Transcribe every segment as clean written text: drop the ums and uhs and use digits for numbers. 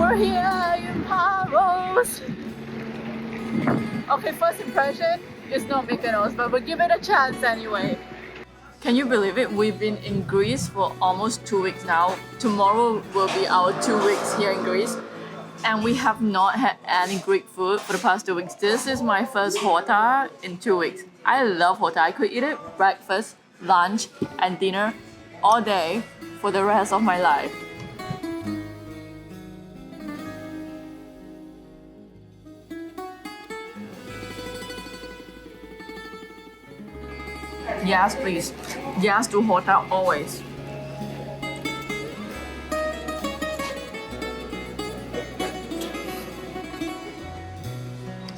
We're here in Paros. Okay, first impression, it's not Mykonos, but we'll give it a chance anyway. Can you believe it? We've been in Greece for almost 2 weeks now. Tomorrow will be our 2 weeks here in Greece. And we have not had any Greek food for the past 2 weeks. This is my first horta in 2 weeks. I love horta. I could eat it breakfast, lunch, and dinner all day for the rest of my life. Yes, please. Yes to horta always.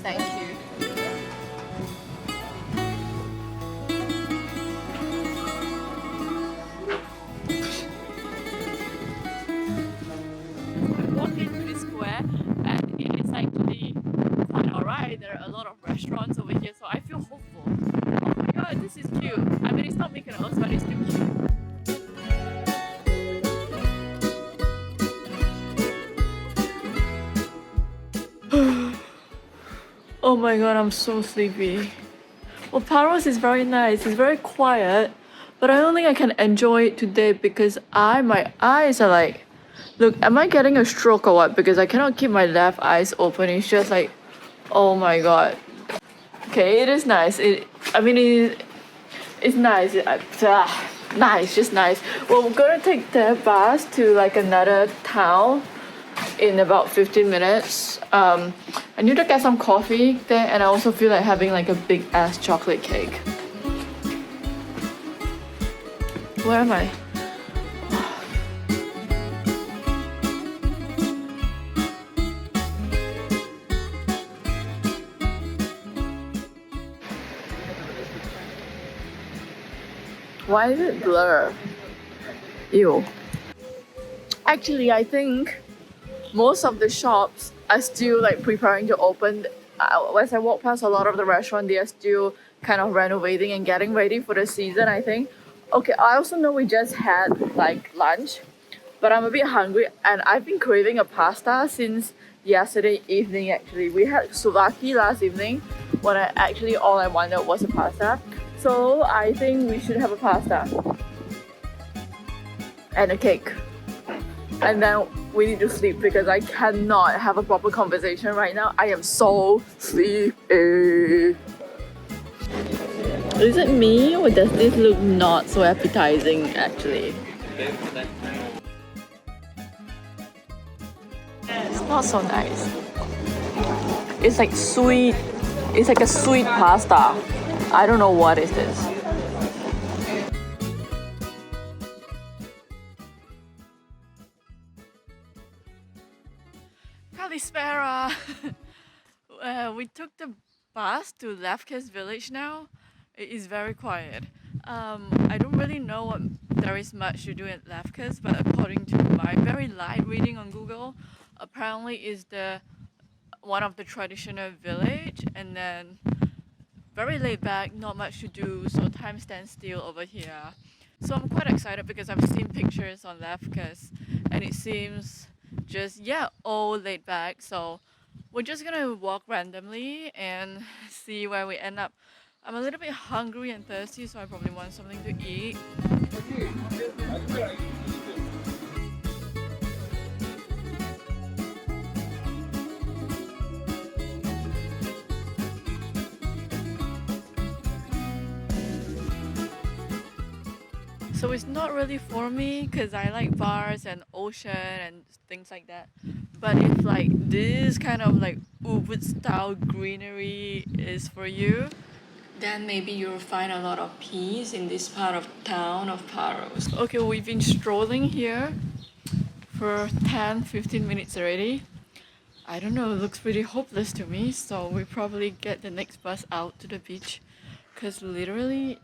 Thank you. We walked into this square and it is actually quite alright. There are a lot of restaurants over here, so I feel hopeful. Oh my god, this is cute. I mean, it's not Mykonos, but it's still cute. Oh my god, I'm so sleepy. Well, Paros is very nice. It's very quiet, but I don't think I can enjoy it today because my eyes are like, look, am I getting a stroke or what? Because I cannot keep my left eyes open. It's just like, oh my god. Okay, it is nice. It's nice. Nice, just nice. Well, we're gonna take the bus to like another town in about 15 minutes. I need to get some coffee there, and I also feel like having like a big ass chocolate cake. Where am I? Why is it blur? Ew. Actually, I think most of the shops are still like preparing to open. As I walk past a lot of the restaurants, they are still kind of renovating and getting ready for the season, I think. Okay, I also know we just had like lunch, but I'm a bit hungry and I've been craving a pasta since yesterday evening actually. We had souvlaki last evening when all I wanted was a pasta. So I think we should have a pasta and a cake. And then we need to sleep because I cannot have a proper conversation right now. I am so sleepy. Is it me or does this look not so appetizing actually? It's not so nice. It's like sweet. It's like a sweet pasta. I don't know what is this. Kalispera. We took the bus to Lefkes village now. It is very quiet. I don't really know what there is much to do at Lefkes, but according to my very light reading on Google, apparently is the one of the traditional village, and then very laid back, not much to do, so time stands still over here. So I'm quite excited because I've seen pictures on Lefkes and it seems just, yeah, all laid back. So we're just gonna walk randomly and see where we end up. I'm a little bit hungry and thirsty, so I probably want something to eat. So it's not really for me because I like bars and ocean and things like that. But if like this kind of like Ubud style greenery is for you, then maybe you'll find a lot of peace in this part of town of Paros. Okay, we've been strolling here for 10-15 minutes already. I don't know, it looks pretty hopeless to me, so we probably get the next bus out to the beach because literally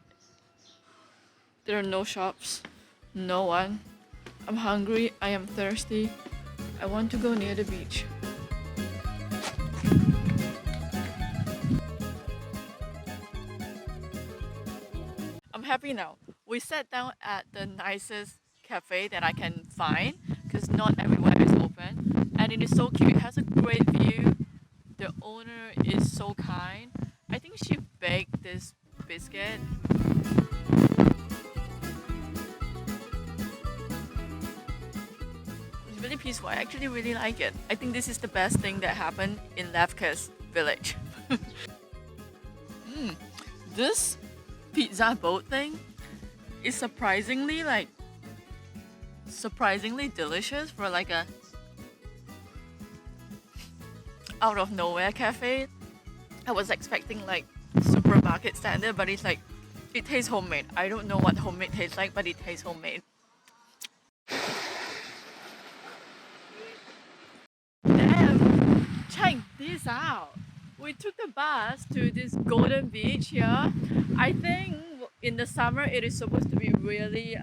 there are no shops, no one. I'm hungry, I am thirsty. I want to go near the beach. I'm happy now. We sat down at the nicest cafe that I can find because not everywhere is open, and it is so cute. It has a great view. The owner is so kind. I think she baked this biscuit. It's really peaceful. I actually really like it. I think this is the best thing that happened in Lefkes village. This pizza boat thing is surprisingly delicious for like a out of nowhere cafe. I was expecting like supermarket standard, but it's like it tastes homemade. I don't know what homemade tastes like, but it tastes homemade. Damn! Check this out. We took the bus to this golden beach here. I think in the summer it is supposed to be really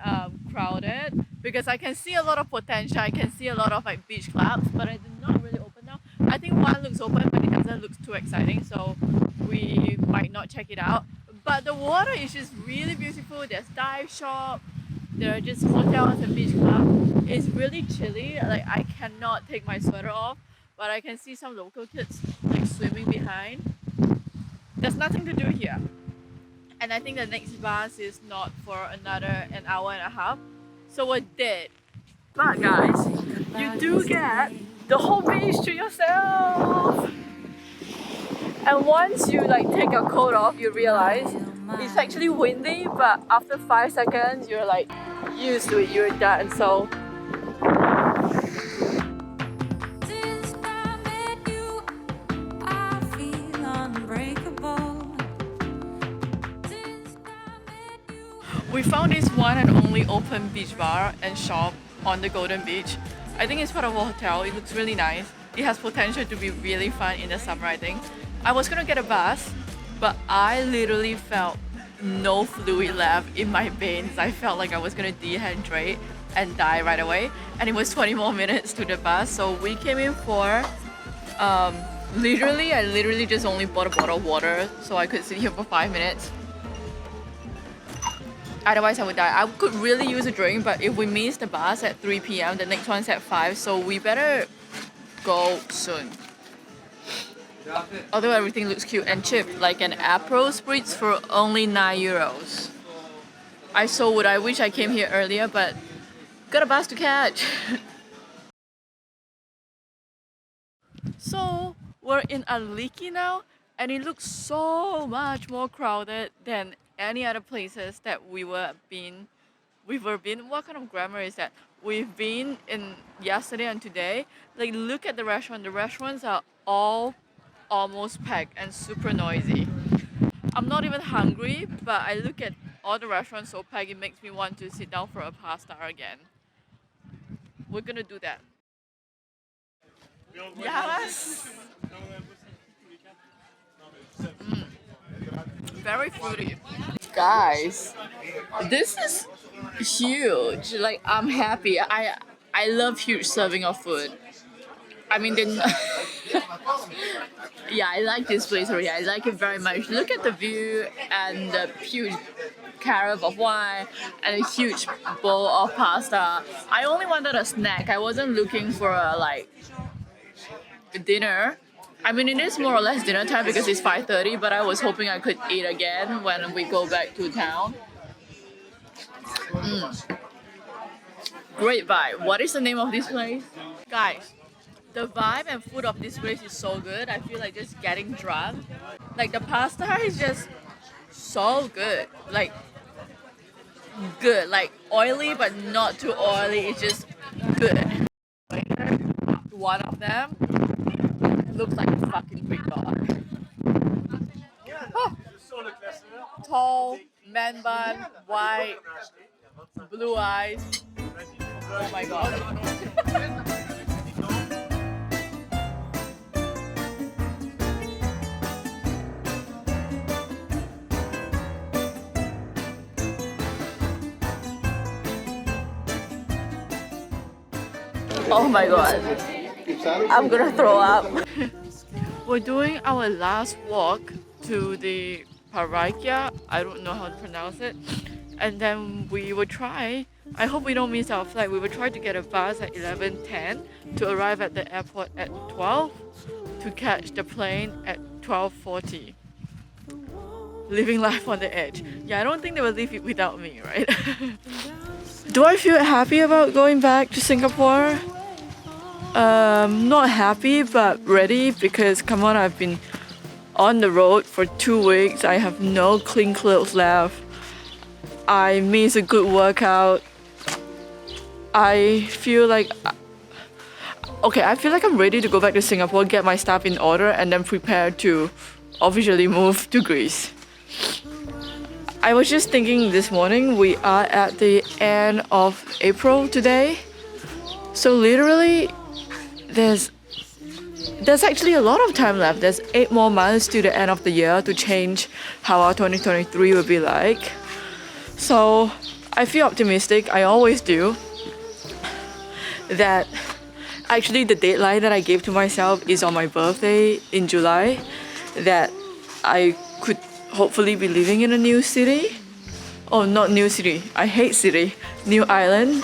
crowded because I can see a lot of potential. I can see a lot of like beach clubs, but it did not really open now. I think one looks open, but it doesn't look too exciting, so we might not check it out. But the water is just really beautiful. There's dive shop. There are just hotels and beach clubs. It's really chilly. Like I cannot take my sweater off, but I can see some local kids like swimming behind. There's nothing to do here. And I think the next bus is not for another an hour and a half. So we're dead. But guys, you do get the whole beach to yourself. And once you like take your coat off, you realize it's actually windy, but after 5 seconds you're like used to it, you're done. So we found this one and only open beach bar and shop on the Golden Beach. I think it's part of a hotel. It looks really nice. It has potential to be really fun in the summer, I think. I was gonna get a bus, but I literally felt no fluid left in my veins. I felt like I was gonna dehydrate and die right away. And it was 20 more minutes to the bus, so we came in for I literally just only bought a bottle of water so I could sit here for 5 minutes. Otherwise I would die. I could really use a drink, but if we miss the bus at 3 p.m, the next one's at 5, so we better go soon. Although everything looks cute and cheap, like an Paros spritz for only €9. I wish I came here earlier, but got a bus to catch. So we're in Aliki now, and it looks so much more crowded than any other places that we were been. What kind of grammar is that? We've been in yesterday and today. Like look at the restaurant. The restaurants are all almost packed and super noisy. I'm not even hungry, but I look at all the restaurants so packed, it makes me want to sit down for a pasta again. We're gonna do that. Yes! Very fruity. Guys, this is huge. Like I'm happy. I love huge serving of food. I mean, yeah, I like this place already. I like it very much. Look at the view and the huge carafe of wine and a huge bowl of pasta. I only wanted a snack. I wasn't looking for a dinner. I mean, it is more or less dinner time because it's 5:30, but I was hoping I could eat again when we go back to town. Great vibe. What is the name of this place? Guys, the vibe and food of this place is so good. I feel like just getting drunk. Like the pasta is just so good. Like good. Like oily but not too oily. It's just good. One of them looks like a fucking Greek god. Oh. Tall, man bun, white, blue eyes. Oh my god. Oh my god. I'm gonna throw up. We're doing our last walk to the Parakia. I don't know how to pronounce it. And then we will try I hope we don't miss our flight. We will try to get a bus at 11:10 to arrive at the airport at 12 to catch the plane at 12:40. Living life on the edge. Yeah, I don't think they will leave it without me, right? Do I feel happy about going back to Singapore? Not happy, but ready because come on, I've been on the road for 2 weeks. I have no clean clothes left. I miss a good workout. I feel like I'm ready to go back to Singapore, get my stuff in order, and then prepare to officially move to Greece. I was just thinking this morning, we are at the end of April today. So literally, there's actually a lot of time left. There's 8 more months to the end of the year to change how our 2023 will be like. So I feel optimistic, I always do, that actually the deadline that I gave to myself is on my birthday in July, that I could hopefully be living in a new city. Oh, not new city, I hate city, new island.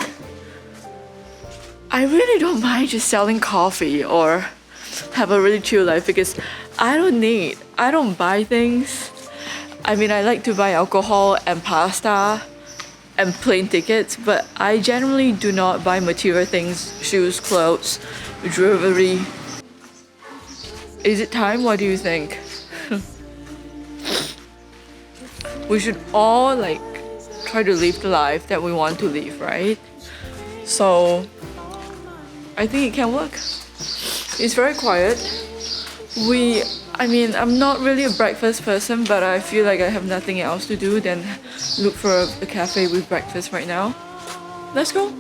I really don't mind just selling coffee or have a really chill life because I don't buy things. I mean, I like to buy alcohol and pasta and plane tickets, but I generally do not buy material things, shoes, clothes, jewelry. Is it time? What do you think? We should all try to live the life that we want to live, right? So I think it can work. It's very quiet. I'm not really a breakfast person, but I feel like I have nothing else to do than look for a cafe with breakfast right now. Let's go.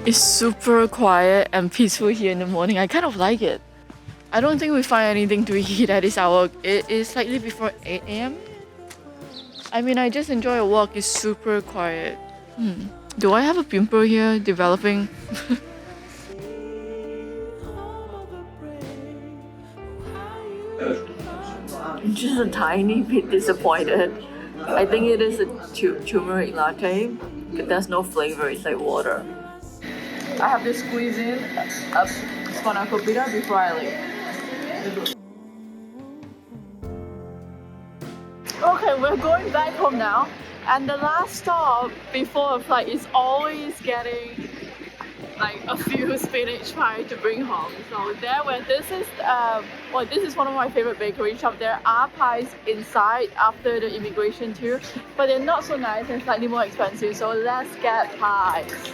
It's super quiet and peaceful here in the morning. I kind of like it. I don't think we find anything to eat at this hour. It is slightly before 8 a.m. I mean, I just enjoy a walk. It's super quiet. Do I have a pimple here developing? I'm just a tiny bit disappointed. I think it is a turmeric latte, but there's no flavor. It's like water. I have to squeeze in a spanakopita before I leave. Okay, we're going back home now, and the last stop before a flight is always getting a few spinach pie to bring home. So this is one of my favorite bakery shops. There are pies inside after the immigration too, but they're not so nice and slightly more expensive. So let's get pies.